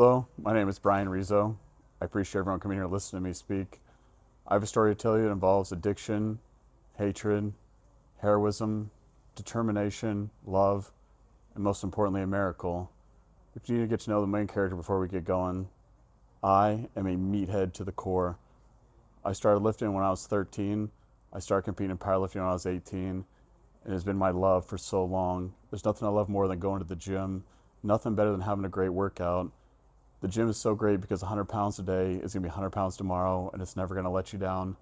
Hello, my name is Brian Rizzo. I appreciate everyone coming here to listen to me speak. I have a story to tell you that involves addiction, hatred, heroism, determination, love, and most importantly, a miracle. But you need to get to know the main character before we get going. I am a meathead to the core. I started lifting when I was 13. I started competing in powerlifting when I was 18. It has been my love for so long. There's nothing I love more than going to the gym. Nothing better than having a great workout. The gym is so great because 100 pounds a day is going to be 100 pounds tomorrow, and it's never going to let you down.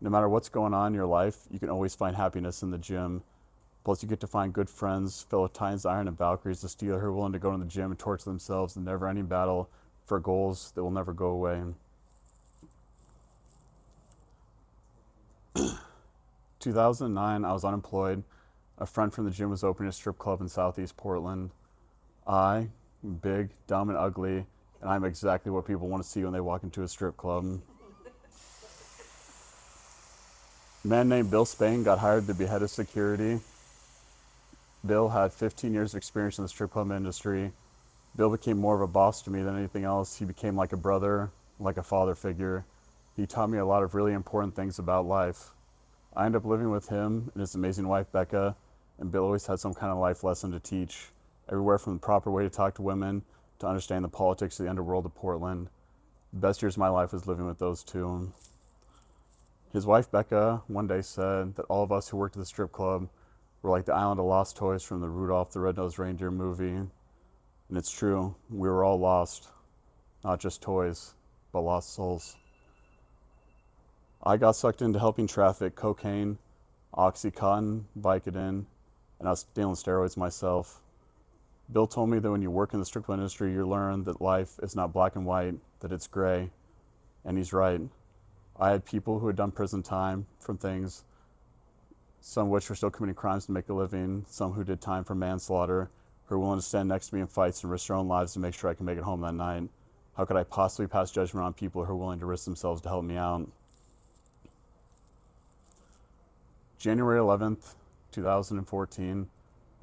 No matter what's going on in your life, you can always find happiness in the gym. Plus, you get to find good friends, fellow Titans, Iron, and Valkyries, the Steeler, who are willing to go to the gym and torture themselves in never-ending battle for goals that will never go away. 2009, I was unemployed. A friend from the gym was opening a strip club in Southeast Portland. I, big, dumb, and ugly, and I'm exactly what people want to see when they walk into a strip club. A man named Bill Spain got hired to be head of security. Bill had 15 years of experience in the strip club industry. Bill became more of a boss to me than anything else. He became like a brother, like a father figure. He taught me a lot of really important things about life. I ended up living with him and his amazing wife, Becca, and Bill always had some kind of life lesson to teach. Everywhere from the proper way to talk to women to understand the politics of the underworld of Portland. The best years of my life was living with those two. His wife, Becca, one day said that all of us who worked at the strip club were like the island of lost toys from the Rudolph the Red-Nosed Reindeer movie. And it's true, we were all lost. Not just toys, but lost souls. I got sucked into helping traffic cocaine, Oxycontin, Vicodin, and I was stealing steroids myself. Bill told me that when you work in the strip club industry, you learn that life is not black and white, that it's gray. And he's right. I had people who had done prison time from things, some of which were still committing crimes to make a living, some who did time for manslaughter, who were willing to stand next to me in fights and risk their own lives to make sure I could make it home that night. How could I possibly pass judgment on people who are willing to risk themselves to help me out? January 11th, 2014,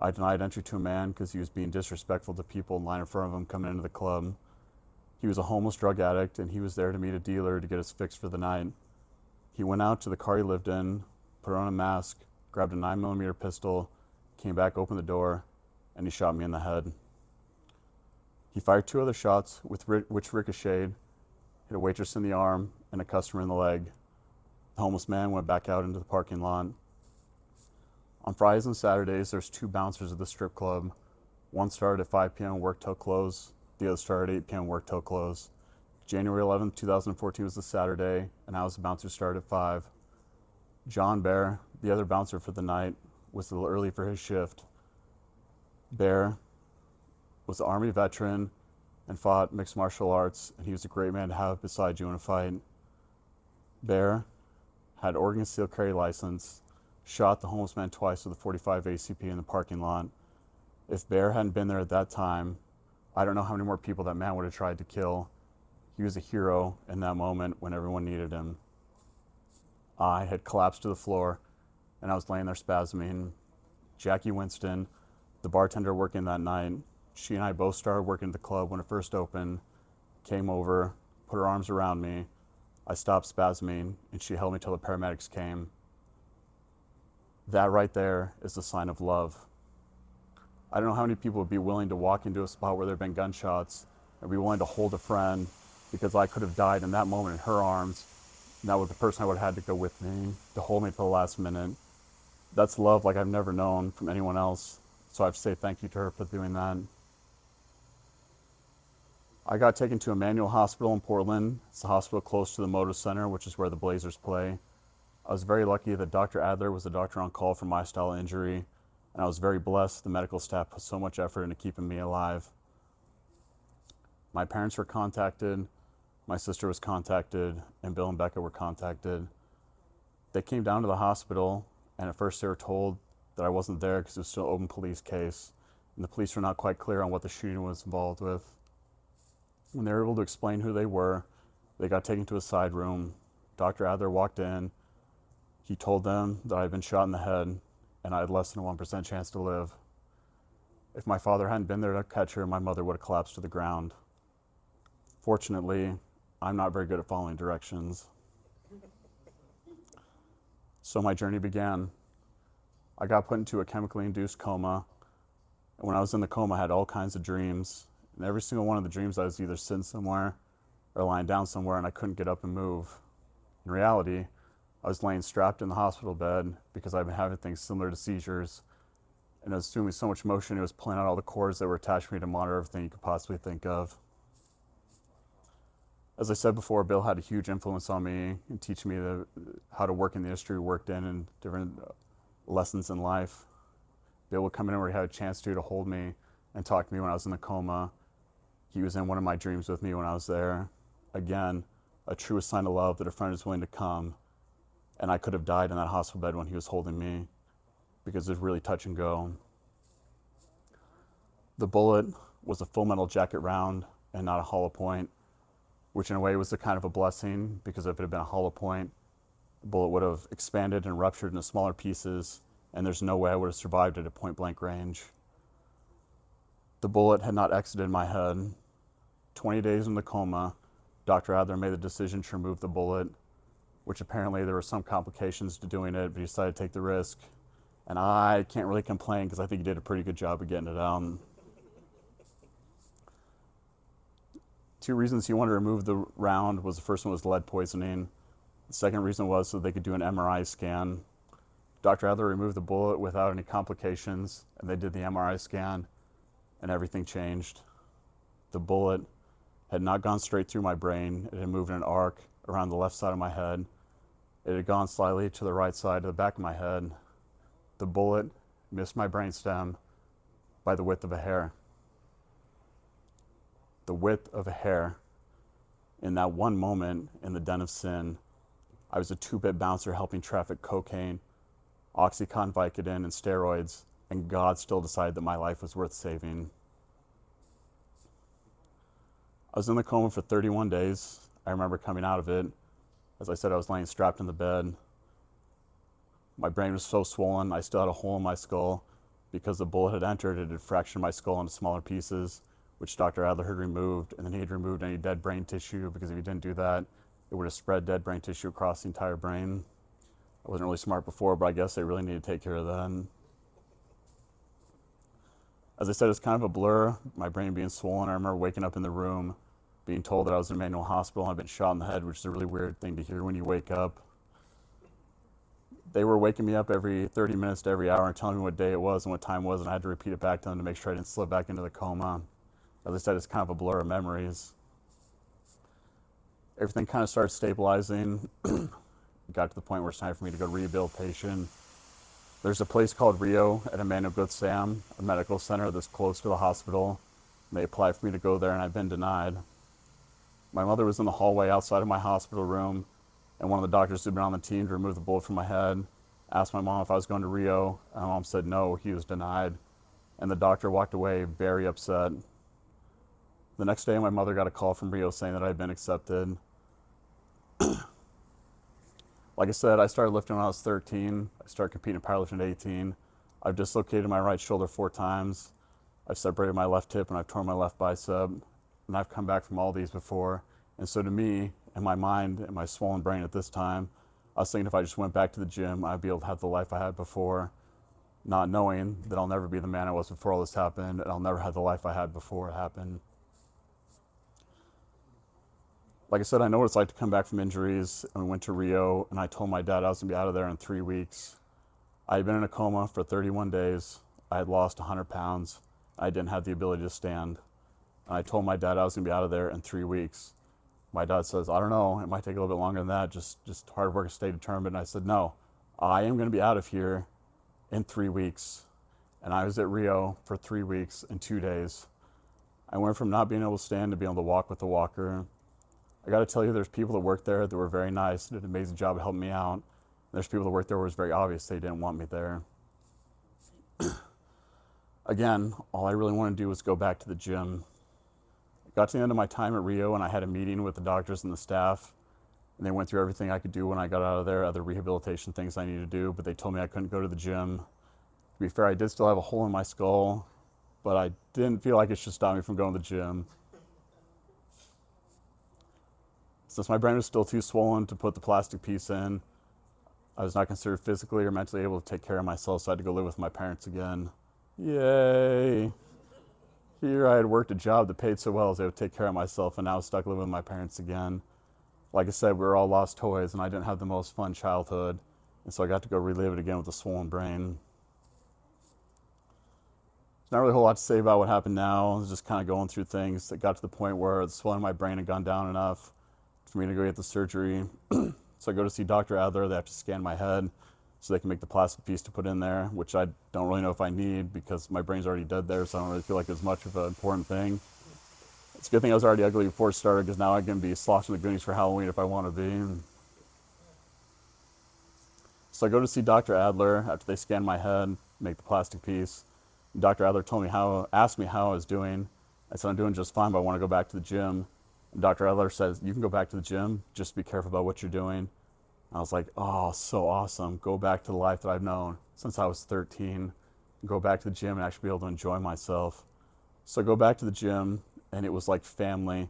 I denied entry to a man because he was being disrespectful to people in line in front of him coming into the club. He was a homeless drug addict, and he was there to meet a dealer to get his fix for the night. He went out to the car he lived in, put on a mask, grabbed a 9mm pistol, came back, opened the door, and he shot me in the head. He fired 2 other shots, which ricocheted, hit a waitress in the arm and a customer in the leg. The homeless man went back out into the parking lot. On Fridays and Saturdays, there's 2 bouncers at the strip club. One started at 5 p.m. and worked till close. The other started at 8 p.m. and worked till close. January 11th, 2014 was the Saturday, and I was the bouncer who started at 5. John Bear, the other bouncer for the night, was a little early for his shift. Bear was an Army veteran and fought mixed martial arts, and he was a great man to have beside you in a fight. Bear had Oregon concealed carry license, shot the homeless man twice with a .45 ACP in the parking lot. If Bear hadn't been there at that time, I don't know how many more people that man would have tried to kill. He was a hero in that moment when everyone needed him. I had collapsed to the floor, and I was laying there spasming. Jackie Winston, the bartender working that night, she and I both started working at the club when it first opened, came over, put her arms around me. I stopped spasming, and she held me till the paramedics came. That right there is the sign of love. I don't know how many people would be willing to walk into a spot where there have been gunshots and be willing to hold a friend, because I could have died in that moment in her arms, and that was the person I would have had to go with me to hold me till the last minute. That's love like I've never known from anyone else, so I have to say thank you to her for doing that. I got taken to Emmanuel Hospital in Portland. It's a hospital close to the Moda Center, which is where the Blazers play. I was very lucky that Dr. Adler was the doctor on call for my style of injury, and I was very blessed the medical staff put so much effort into keeping me alive. My parents were contacted, my sister was contacted, and Bill and Becca were contacted. They came down to the hospital, and at first they were told that I wasn't there because it was still an open police case, and the police were not quite clear on what the shooting was involved with. When they were able to explain who they were, they got taken to a side room. Dr. Adler walked in. He told them that I had been shot in the head and I had less than a 1% chance to live. If my father hadn't been there to catch her, my mother would have collapsed to the ground. Fortunately, I'm not very good at following directions. So my journey began. I got put into a chemically induced coma. And when I was in the coma, I had all kinds of dreams. And every single one of the dreams, I was either sitting somewhere or lying down somewhere, and I couldn't get up and move. In reality, I was laying strapped in the hospital bed because I've been having things similar to seizures. And it was doing me so much motion, it was pulling out all the cords that were attached to me to monitor everything you could possibly think of. As I said before, Bill had a huge influence on me and teaching me how to work in the industry we worked in and different lessons in life. Bill would come in where he had a chance to hold me and talk to me when I was in the coma. He was in one of my dreams with me when I was there. Again, a truest sign of love that a friend is willing to come. And I could have died in that hospital bed when he was holding me because it was really touch and go. The bullet was a full metal jacket round and not a hollow point, which in a way was a kind of a blessing, because if it had been a hollow point, the bullet would have expanded and ruptured into smaller pieces, and there's no way I would have survived at a point blank range. The bullet had not exited my head. 20 days in the coma, Dr. Adler made the decision to remove the bullet, which apparently there were some complications to doing it, but he decided to take the risk. And I can't really complain because I think he did a pretty good job of getting it out. Two reasons he wanted to remove the round was, the first one was lead poisoning. The second reason was so they could do an MRI scan. Dr. Adler removed the bullet without any complications, and they did the MRI scan, and everything changed. The bullet had not gone straight through my brain. It had moved in an arc around the left side of my head. It had gone slightly to the right side, to the back of my head. The bullet missed my brainstem by the width of a hair. The width of a hair. In that one moment in the den of sin, I was a 2-bit bouncer helping traffic cocaine, Oxycontin, Vicodin, and steroids, and God still decided that my life was worth saving. I was in the coma for 31 days. I remember coming out of it. As I said, I was laying strapped in the bed. My brain was so swollen, I still had a hole in my skull. Because the bullet had entered, it had fractured my skull into smaller pieces, which Dr. Adler had removed, and then he had removed any dead brain tissue, because if he didn't do that, it would have spread dead brain tissue across the entire brain. I wasn't really smart before, but I guess they really needed to take care of that. As I said, it's kind of a blur, my brain being swollen. I remember waking up in the room, being told that I was in Manual Hospital and I'd been shot in the head, which is a really weird thing to hear when you wake up. They were waking me up every 30 minutes to every hour and telling me what day it was and what time it was, and I had to repeat it back to them to make sure I didn't slip back into the coma. As I said, it's kind of a blur of memories. Everything kind of started stabilizing. Got to the point where it's time for me to go to rehabilitation. There's a place called Rio at Emmanuel Good Sam, a medical center that's close to the hospital. They applied for me to go there, and I've been denied. My mother was in the hallway outside of my hospital room, and one of the doctors who'd been on the team to remove the bullet from my head asked my mom if I was going to Rio, and my mom said no, he was denied. And the doctor walked away very upset. The next day, my mother got a call from Rio saying that I had been accepted. Like I said, I started lifting when I was 13. I started competing in powerlifting at 18. I've dislocated my right shoulder 4 times. I've separated my left hip and I've torn my left bicep. And I've come back from all these before. And so to me, in my mind and my swollen brain at this time, I was thinking if I just went back to the gym, I'd be able to have the life I had before, not knowing that I'll never be the man I was before all this happened, and I'll never have the life I had before it happened. Like I said, I know what it's like to come back from injuries, and we went to Rio, and I told my dad I was going to be out of there in 3 weeks. I had been in a coma for 31 days. I had lost 100 pounds. I didn't have the ability to stand. And I told my dad I was going to be out of there in 3 weeks. My dad says, I don't know, it might take a little bit longer than that, just hard work and stay determined. And I said, no, I am going to be out of here in 3 weeks. And I was at Rio for 3 weeks and 2 days. I went from not being able to stand to being able to walk with the walker. I got to tell you, there's people that worked there that were very nice, did an amazing job of helping me out. And there's people that worked there where it was very obvious they didn't want me there. Again, all I really wanted to do was go back to the gym. I got to the end of my time at Rio and I had a meeting with the doctors and the staff, and they went through everything I could do when I got out of there, other rehabilitation things I needed to do, but they told me I couldn't go to the gym. To be fair, I did still have a hole in my skull, but I didn't feel like it should stop me from going to the gym. Since my brain was still too swollen to put the plastic piece in, I was not considered physically or mentally able to take care of myself, so I had to go live with my parents again. Yay! Here I had worked a job that paid so well as I would take care of myself, and now I was stuck living with my parents again. Like I said, we were all lost toys, and I didn't have the most fun childhood, and so I got to go relive it again with a swollen brain. There's not really a whole lot to say about what happened now. I was just kind of going through things that got to the point where the swelling in my brain had gone down enough for me to go get the surgery. So I go to see Dr. Adler. They have to scan my head so they can make the plastic piece to put in there, which I don't really know if I need because my brain's already dead there, so I don't really feel like it's much of an important thing. It's a good thing I was already ugly before it started because now I can be sloshing the goonies for Halloween if I want to be. So I go to see Dr. Adler after they scan my head, make the plastic piece. Dr. Adler asked me how I was doing. I said, I'm doing just fine, but I want to go back to the gym. And Dr. Adler says, you can go back to the gym, just be careful about what you're doing. I was like, oh, so awesome. Go back to the life that I've known since I was 13. Go back to the gym and actually be able to enjoy myself. So I go back to the gym, and it was like family.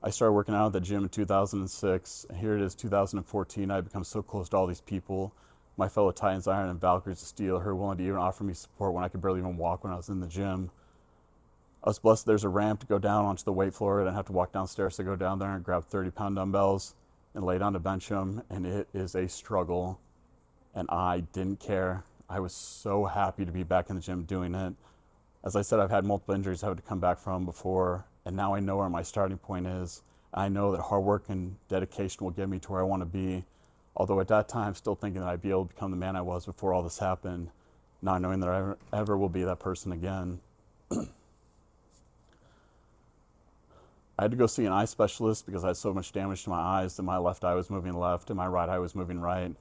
I started working out at the gym in 2006, and here it is 2014. I've become so close to all these people, my fellow Titans Iron and Valkyries of Steel, who are willing to even offer me support when I could barely even walk when I was in the gym. I was blessed there's a ramp to go down onto the weight floor. I didn't have to walk downstairs to go down there and grab 30-pound dumbbells and lay down to bench them, and it is a struggle, and I didn't care. I was so happy to be back in the gym doing it. As I said, I've had multiple injuries I had to come back from before, and now I know where my starting point is. I know that hard work and dedication will get me to where I want to be, although at that time still thinking that I'd be able to become the man I was before all this happened, not knowing that I ever will be that person again. I had to go see an eye specialist because I had so much damage to my eyes that my left eye was moving left and my right eye was moving right.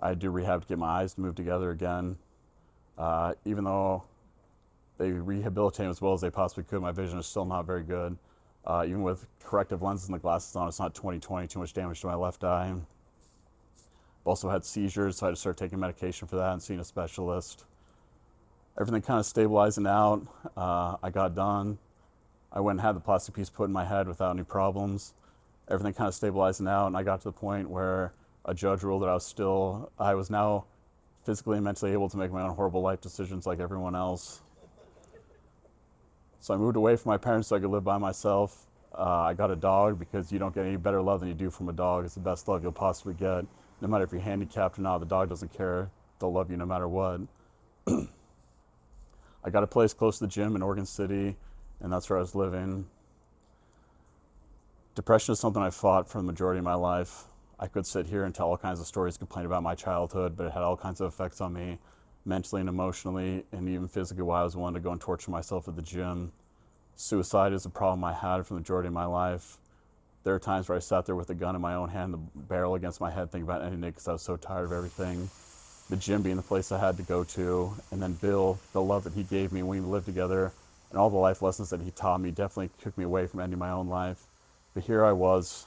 I had to do rehab to get my eyes to move together again. Even though they rehabilitated as well as they possibly could, my vision is still not very good. Even with corrective lenses and the glasses on, it's not 20/20, too much damage to my left eye. I've also had seizures, so I had to start taking medication for that and seeing a specialist. Everything kind of stabilizing out. I got done. I went and had the plastic piece put in my head without any problems. Everything kind of stabilizing out, and I got to the point where a judge ruled that I was now physically and mentally able to make my own horrible life decisions like everyone else. So I moved away from my parents so I could live by myself. I got a dog because you don't get any better love than you do from a dog. It's the best love you'll possibly get. No matter if you're handicapped or not, the dog doesn't care. They'll love you no matter what. I got a place close to the gym in Oregon City, and that's where I was living. Depression is something I fought for the majority of my life. I could sit here and tell all kinds of stories, complain about my childhood, but it had all kinds of effects on me, mentally and emotionally, and even physically, while I was willing to go and torture myself at the gym. Suicide is a problem I had for the majority of my life. There are times where I sat there with a gun in my own hand, the barrel against my head, thinking about ending it because I was so tired of everything. The gym being the place I had to go to, and then Bill, the love that he gave me when we lived together, and all the life lessons that he taught me definitely took me away from ending my own life. But here I was,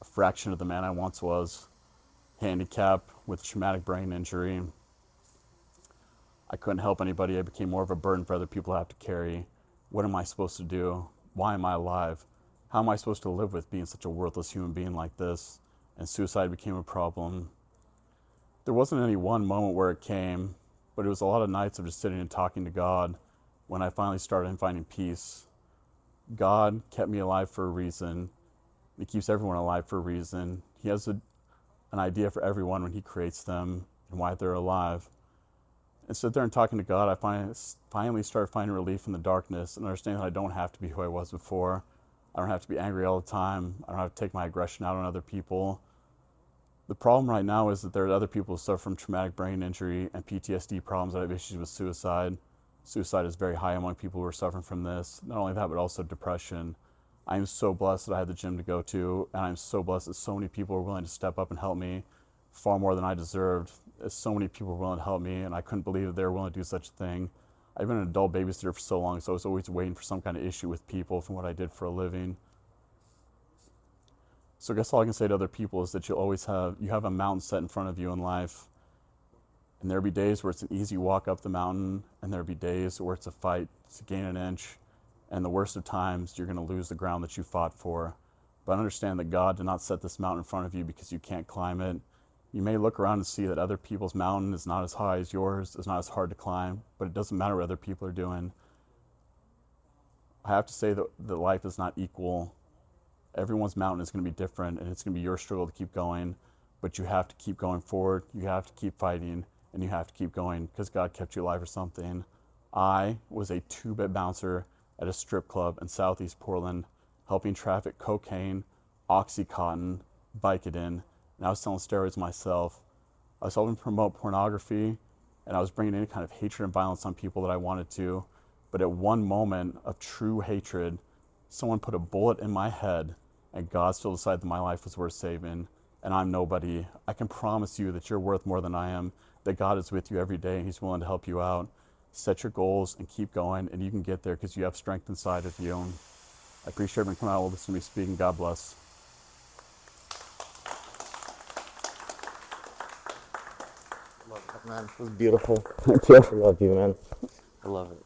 a fraction of the man I once was, handicapped with traumatic brain injury. I couldn't help anybody. I became more of a burden for other people to have to carry. What am I supposed to do? Why am I alive? How am I supposed to live with being such a worthless human being like this? And suicide became a problem. There wasn't any one moment where it came, but it was a lot of nights of just sitting and talking to God when I finally started finding peace. God kept me alive for a reason. He keeps everyone alive for a reason. He has an idea for everyone when he creates them and why they're alive. And sit there and talking to God, I finally started finding relief in the darkness and understanding that I don't have to be who I was before. I don't have to be angry all the time. I don't have to take my aggression out on other people. The problem right now is that there are other people who suffer from traumatic brain injury and PTSD problems that have issues with suicide. Suicide is very high among people who are suffering from this. Not only that, but also depression. I am so blessed that I had the gym to go to, and I'm so blessed that so many people are willing to step up and help me, far more than I deserved. So many people were willing to help me, and I couldn't believe that they were willing to do such a thing. I've been an adult babysitter for so long, so I was always waiting for some kind of issue with people from what I did for a living. So I guess all I can say to other people is that you have a mountain set in front of you in life. And there'll be days where it's an easy walk up the mountain, and there'll be days where it's a fight to gain an inch. And the worst of times, you're going to lose the ground that you fought for. but understand that God did not set this mountain in front of you because you can't climb it. You may look around and see that other people's mountain is not as high as yours, is not as hard to climb, but it doesn't matter what other people are doing. I have to say that life is not equal. Everyone's mountain is going to be different, and it's going to be your struggle to keep going, but you have to keep going forward. You have to keep fighting, and you have to keep going because God kept you alive or something. I was a 2-bit bouncer at a strip club in Southeast Portland, helping traffic cocaine, Oxycontin, Vicodin, and I was selling steroids myself. I was helping promote pornography, and I was bringing any kind of hatred and violence on people that I wanted to. But at one moment of true hatred, someone put a bullet in my head, and God still decided that my life was worth saving, and I'm nobody. I can promise you that you're worth more than I am, that God is with you every day, and He's willing to help you out. Set your goals and keep going, and you can get there because you have strength inside of you. I appreciate everyone coming out and listening to me speak, and God bless. Love it, man. It was beautiful. Thank you. I love you, man. I love it.